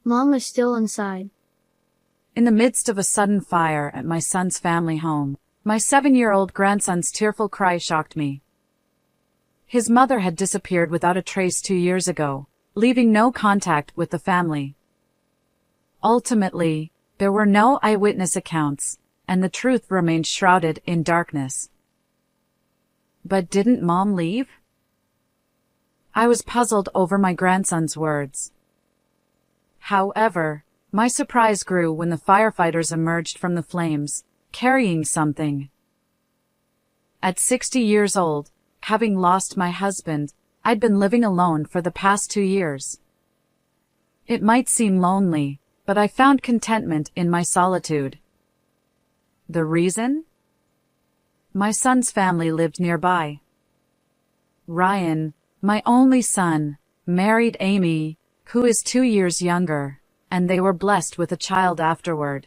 Mom was still inside. In the midst of a sudden fire at my son's family home, my 7-year-old grandson's tearful cry shocked me. His mother had disappeared without a trace 2 years ago, leaving no contact with the family. Ultimately, there were no eyewitness accounts, and the truth remained shrouded in darkness. But didn't Mom leave? I was puzzled over my grandson's words. However, my surprise grew when the firefighters emerged from the flames, carrying something. At 60 years old, having lost my husband, I'd been living alone for the past 2 years. It might seem lonely, but I found contentment in my solitude. The reason? My son's family lived nearby. Ryan, my only son, married Amy, who is 2 years younger, and they were blessed with a child afterward.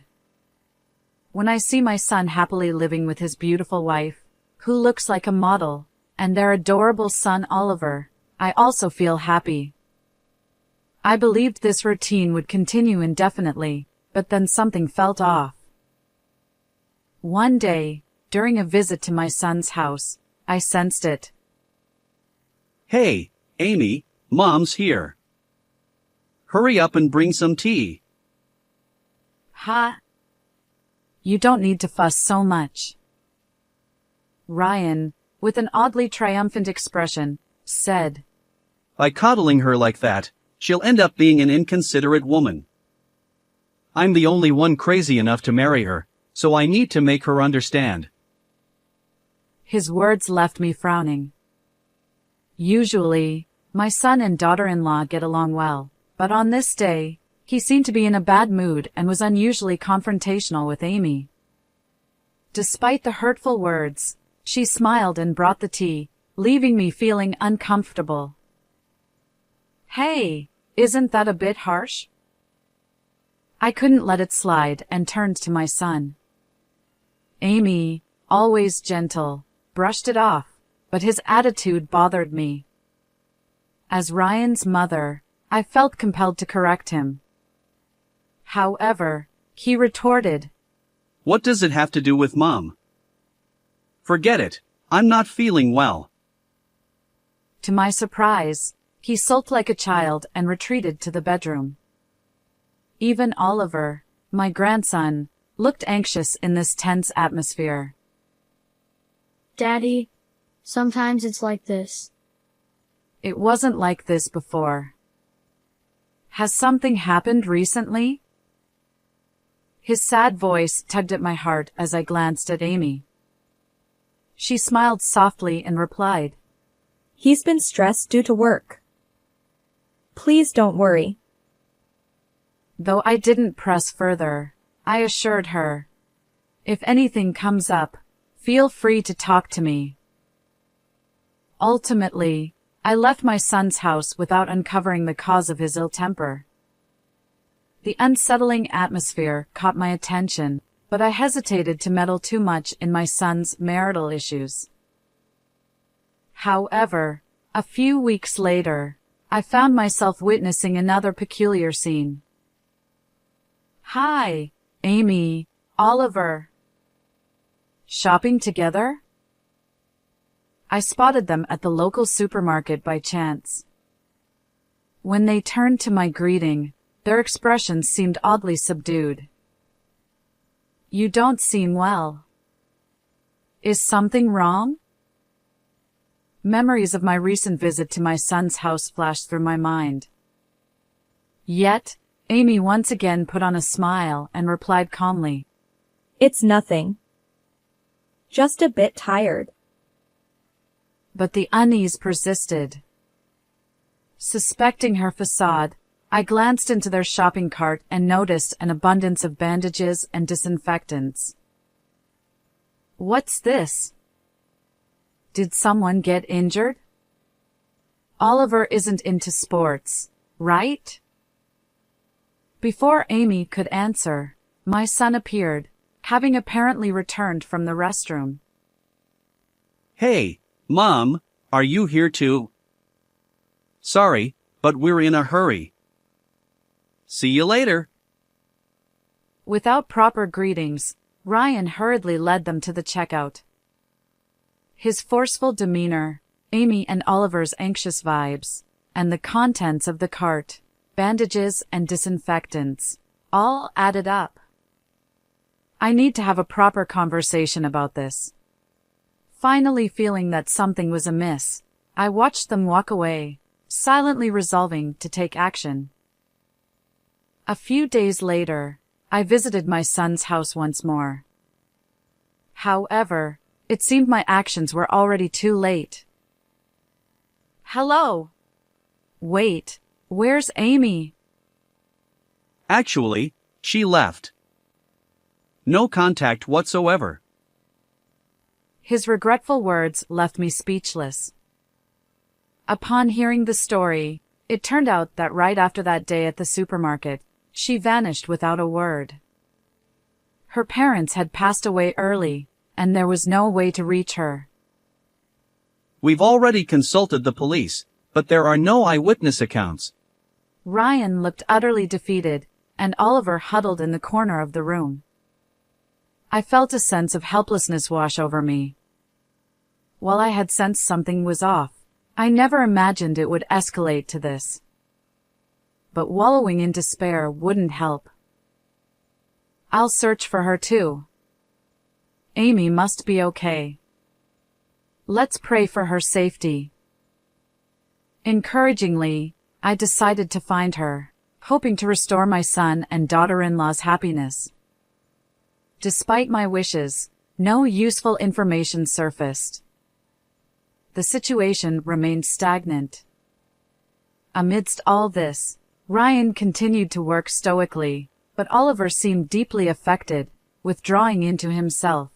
When I see my son happily living with his beautiful wife, who looks like a model, and their adorable son Oliver, I also feel happy. I believed this routine would continue indefinitely, but then something felt off. One day, during a visit to my son's house, I sensed it. Hey, Amy, Mom's here. Hurry up and bring some tea. Ha! You don't need to fuss so much. Ryan, with an oddly triumphant expression, said. By coddling her like that, she'll end up being an inconsiderate woman. I'm the only one crazy enough to marry her, so I need to make her understand. His words left me frowning. Usually, my son and daughter-in-law get along well, but on this day, he seemed to be in a bad mood and was unusually confrontational with Amy. Despite the hurtful words, she smiled and brought the tea, leaving me feeling uncomfortable. Hey, isn't that a bit harsh? I couldn't let it slide and turned to my son. Amy, always gentle, brushed it off, but his attitude bothered me. As Ryan's mother, I felt compelled to correct him. However, he retorted, What does it have to do with Mom? Forget it, I'm not feeling well. To my surprise, he sulked like a child and retreated to the bedroom. Even Oliver, my grandson, looked anxious in this tense atmosphere. Daddy, sometimes it's like this. It wasn't like this before. Has something happened recently? His sad voice tugged at my heart as I glanced at Amy. She smiled softly and replied, He's been stressed due to work. Please don't worry. Though I didn't press further, I assured her, if anything comes up, feel free to talk to me. Ultimately, I left my son's house without uncovering the cause of his ill temper. The unsettling atmosphere caught my attention, but I hesitated to meddle too much in my son's marital issues. However, a few weeks later, I found myself witnessing another peculiar scene. Hi, Amy, Oliver. Shopping together? I spotted them at the local supermarket by chance. When they turned to my greeting, their expressions seemed oddly subdued. You don't seem well. Is something wrong? Memories of my recent visit to my son's house flashed through my mind. Yet, Amy once again put on a smile and replied calmly, It's nothing. Just a bit tired. But the unease persisted. Suspecting her facade, I glanced into their shopping cart and noticed an abundance of bandages and disinfectants. What's this? Did someone get injured? Oliver isn't into sports, right? Before Amy could answer, my son appeared, having apparently returned from the restroom. Hey, Mom, are you here too? Sorry, but we're in a hurry. See you later. Without proper greetings, Ryan hurriedly led them to the checkout. His forceful demeanor, Amy and Oliver's anxious vibes, and the contents of the cart, bandages and disinfectants, all added up. I need to have a proper conversation about this. Finally feeling that something was amiss, I watched them walk away, silently resolving to take action. A few days later, I visited my son's house once more. However, it seemed my actions were already too late. Hello. Wait, where's Amy? Actually, she left. No contact whatsoever. His regretful words left me speechless. Upon hearing the story, it turned out that right after that day at the supermarket, she vanished without a word. Her parents had passed away early, and there was no way to reach her. We've already consulted the police, but there are no eyewitness accounts. Ryan looked utterly defeated, and Oliver huddled in the corner of the room. I felt a sense of helplessness wash over me. While I had sensed something was off, I never imagined it would escalate to this. But wallowing in despair wouldn't help. I'll search for her too. Amy must be okay. Let's pray for her safety. Encouragingly, I decided to find her, hoping to restore my son and daughter-in-law's happiness. Despite my wishes, no useful information surfaced. The situation remained stagnant. Amidst all this, Ryan continued to work stoically, but Oliver seemed deeply affected, withdrawing into himself.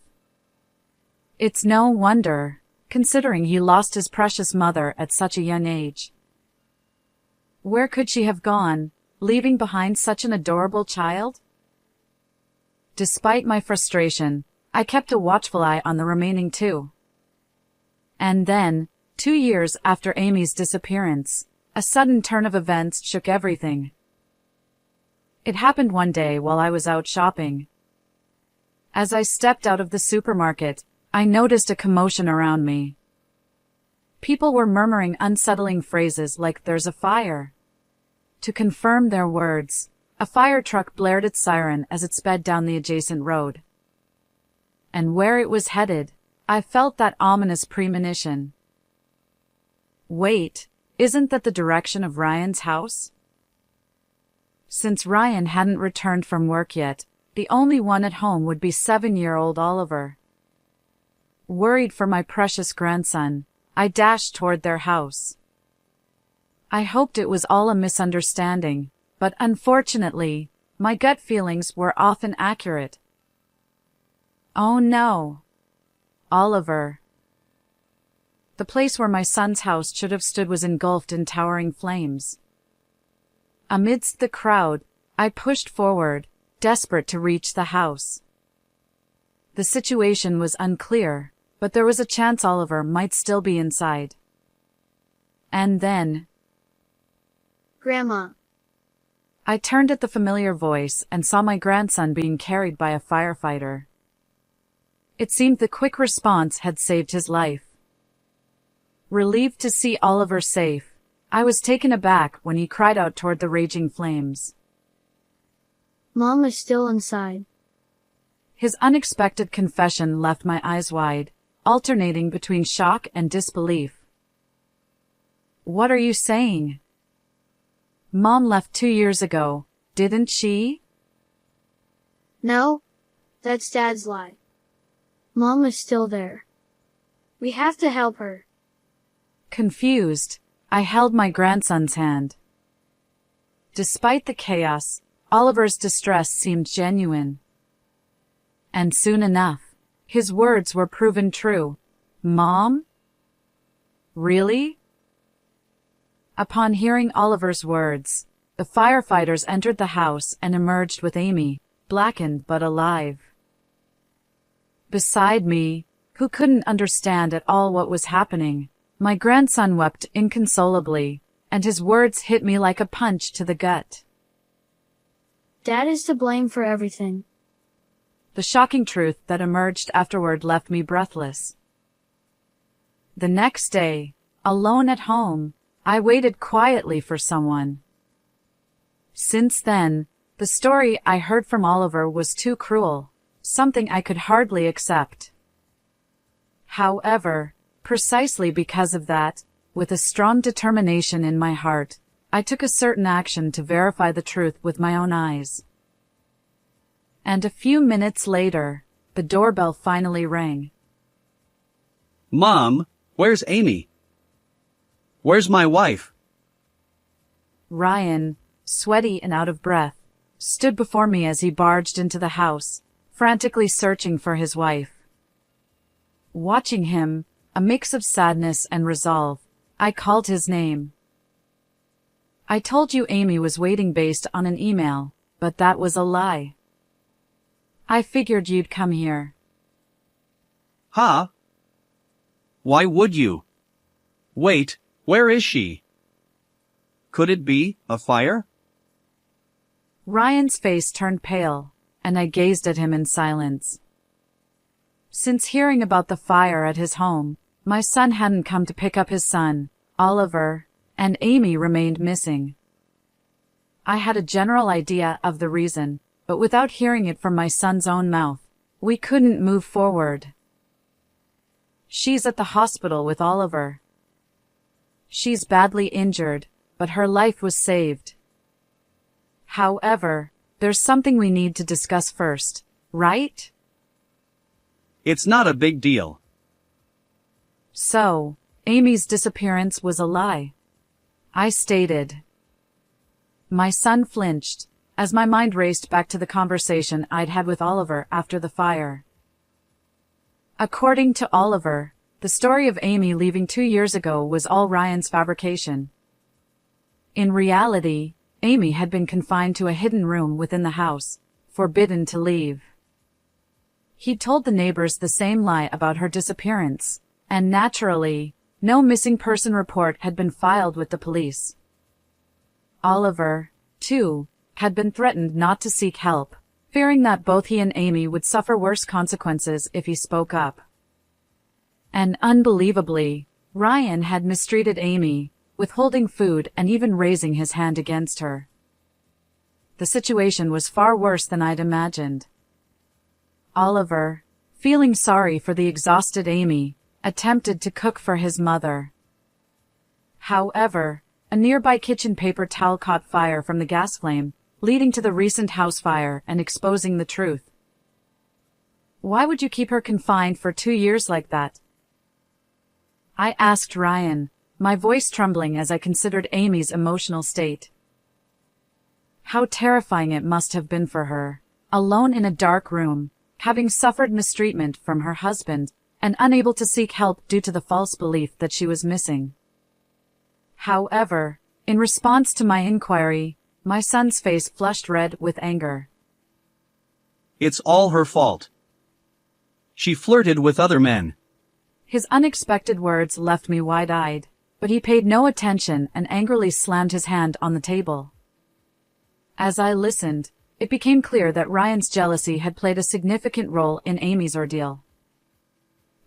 It's no wonder, considering he lost his precious mother at such a young age. Where could she have gone, leaving behind such an adorable child? Despite my frustration, I kept a watchful eye on the remaining two. And then, 2 years after Amy's disappearance, a sudden turn of events shook everything. It happened one day while I was out shopping. As I stepped out of the supermarket, I noticed a commotion around me. People were murmuring unsettling phrases like "there's a fire." To confirm their words, a fire truck blared its siren as it sped down the adjacent road. And where it was headed, I felt that ominous premonition. Wait, isn't that the direction of Ryan's house? Since Ryan hadn't returned from work yet, the only one at home would be 7-year-old Oliver. Worried for my precious grandson, I dashed toward their house. I hoped it was all a misunderstanding, but unfortunately, my gut feelings were often accurate. Oh no. Oliver. The place where my son's house should have stood was engulfed in towering flames. Amidst the crowd, I pushed forward, desperate to reach the house. The situation was unclear, but there was a chance Oliver might still be inside. And then, Grandma. I turned at the familiar voice and saw my grandson being carried by a firefighter. It seemed the quick response had saved his life. Relieved to see Oliver safe, I was taken aback when he cried out toward the raging flames. Mom is still inside. His unexpected confession left my eyes wide, alternating between shock and disbelief. What are you saying? Mom left 2 years ago, didn't she? No, that's Dad's lie. Mom is still there. We have to help her. Confused, I held my grandson's hand. Despite the chaos, Oliver's distress seemed genuine. And soon enough, his words were proven true. Mom? Really? Upon hearing Oliver's words, the firefighters entered the house and emerged with Amy, blackened but alive. Beside me, who couldn't understand at all what was happening, my grandson wept inconsolably, and his words hit me like a punch to the gut. Dad is to blame for everything. The shocking truth that emerged afterward left me breathless. The next day, alone at home, I waited quietly for someone. Since then, the story I heard from Oliver was too cruel, something I could hardly accept. However, precisely because of that, with a strong determination in my heart, I took a certain action to verify the truth with my own eyes. And a few minutes later, the doorbell finally rang. Mom, where's Amy? Where's my wife? Ryan, sweaty and out of breath, stood before me as he barged into the house, frantically searching for his wife. Watching him, a mix of sadness and resolve, I called his name. I told you Amy was waiting based on an email, but that was a lie. I figured you'd come here. Huh? Why would you? Wait, where is she? Could it be a fire? Ryan's face turned pale, and I gazed at him in silence. Since hearing about the fire at his home, my son hadn't come to pick up his son, Oliver, and Amy remained missing. I had a general idea of the reason, but without hearing it from my son's own mouth, we couldn't move forward. She's at the hospital with Oliver. She's badly injured, but her life was saved. However, there's something we need to discuss first, right? It's not a big deal. So, Amy's disappearance was a lie, I stated. My son flinched, as my mind raced back to the conversation I'd had with Oliver after the fire. According to Oliver, the story of Amy leaving 2 years ago was all Ryan's fabrication. In reality, Amy had been confined to a hidden room within the house, forbidden to leave. He told the neighbors the same lie about her disappearance, and naturally, no missing person report had been filed with the police. Oliver, too, had been threatened not to seek help, fearing that both he and Amy would suffer worse consequences if he spoke up. And unbelievably, Ryan had mistreated Amy, withholding food and even raising his hand against her. The situation was far worse than I'd imagined. Oliver, feeling sorry for the exhausted Amy, attempted to cook for his mother. However, a nearby kitchen paper towel caught fire from the gas flame, leading to the recent house fire and exposing the truth. Why would you keep her confined for 2 years like that? I asked Ryan, my voice trembling as I considered Amy's emotional state. How terrifying it must have been for her, alone in a dark room, having suffered mistreatment from her husband, and unable to seek help due to the false belief that she was missing. However, in response to my inquiry, my son's face flushed red with anger. It's all her fault. She flirted with other men. His unexpected words left me wide-eyed, but he paid no attention and angrily slammed his hand on the table. As I listened, it became clear that Ryan's jealousy had played a significant role in Amy's ordeal.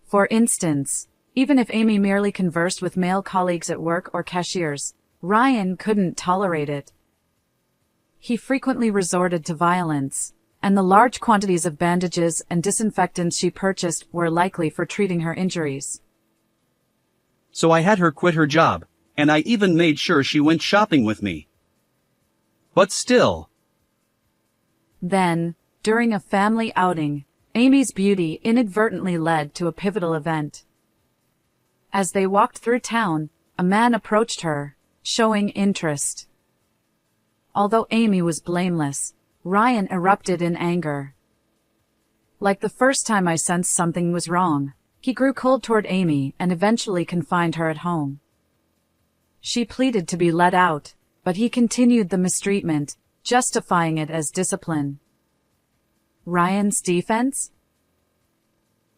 For instance, even if Amy merely conversed with male colleagues at work or cashiers, Ryan couldn't tolerate it. He frequently resorted to violence, and the large quantities of bandages and disinfectants she purchased were likely for treating her injuries. So I had her quit her job, and I even made sure she went shopping with me. But still. Then, during a family outing, Amy's beauty inadvertently led to a pivotal event. As they walked through town, a man approached her, showing interest. Although Amy was blameless, Ryan erupted in anger. Like the first time I sensed something was wrong, he grew cold toward Amy and eventually confined her at home. She pleaded to be let out, but he continued the mistreatment, justifying it as discipline. Ryan's defense?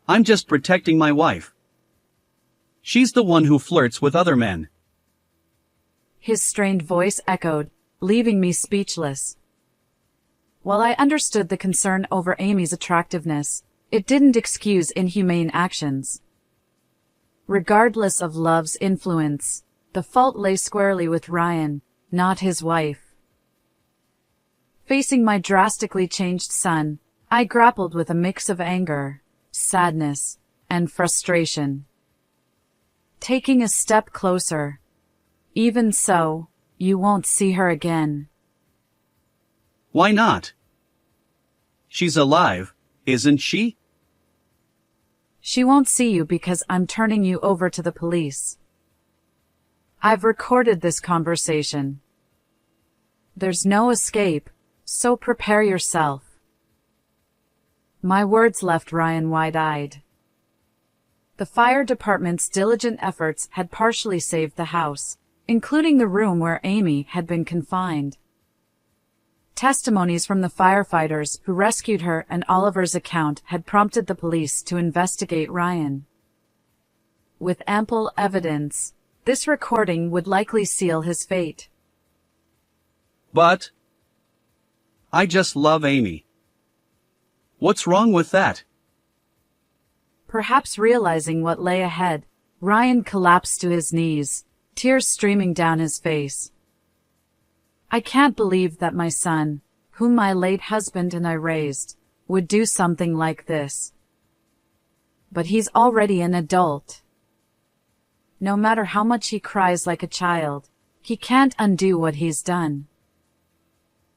I'm just protecting my wife. She's the one who flirts with other men. His strained voice echoed, leaving me speechless. While I understood the concern over Amy's attractiveness, it didn't excuse inhumane actions. Regardless of love's influence, the fault lay squarely with Ryan, not his wife. Facing my drastically changed son, I grappled with a mix of anger, sadness, and frustration. Taking a step closer. Even so, you won't see her again. Why not? She's alive, isn't she? She won't see you because I'm turning you over to the police. I've recorded this conversation. There's no escape, so prepare yourself. My words left Ryan wide-eyed. The fire department's diligent efforts had partially saved the house, including the room where Amy had been confined. Testimonies from the firefighters who rescued her and Oliver's account had prompted the police to investigate Ryan. With ample evidence, this recording would likely seal his fate. But I just love Amy. What's wrong with that? Perhaps realizing what lay ahead, Ryan collapsed to his knees, tears streaming down his face. I can't believe that my son, whom my late husband and I raised, would do something like this. But he's already an adult. No matter how much he cries like a child, he can't undo what he's done.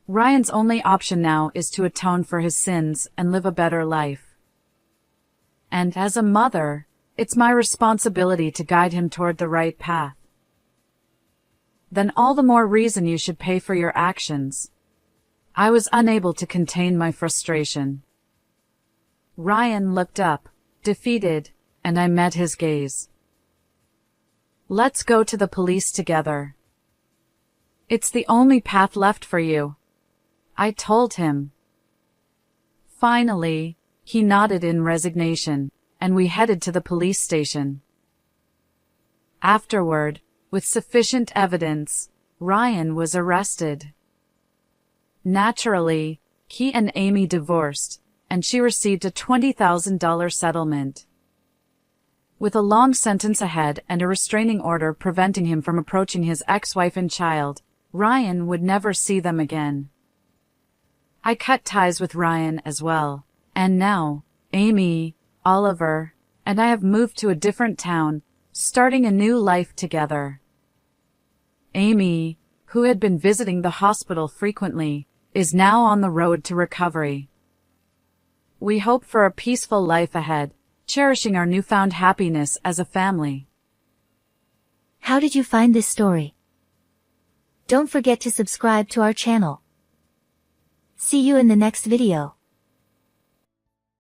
Ryan's only option now is to atone for his sins and live a better life. And as a mother, it's my responsibility to guide him toward the right path. Then all the more reason you should pay for your actions. I was unable to contain my frustration. Ryan looked up, defeated, and I met his gaze. Let's go to the police together. It's the only path left for you, I told him. Finally, he nodded in resignation, and we headed to the police station. Afterward, with sufficient evidence, Ryan was arrested. Naturally, he and Amy divorced, and she received a $20,000 settlement. With a long sentence ahead and a restraining order preventing him from approaching his ex-wife and child, Ryan would never see them again. I cut ties with Ryan as well, and now, Amy, Oliver, and I have moved to a different town, starting a new life together. Amy, who had been visiting the hospital frequently, is now on the road to recovery. We hope for a peaceful life ahead, cherishing our newfound happiness as a family. How did you find this story? Don't forget to subscribe to our channel. See you in the next video.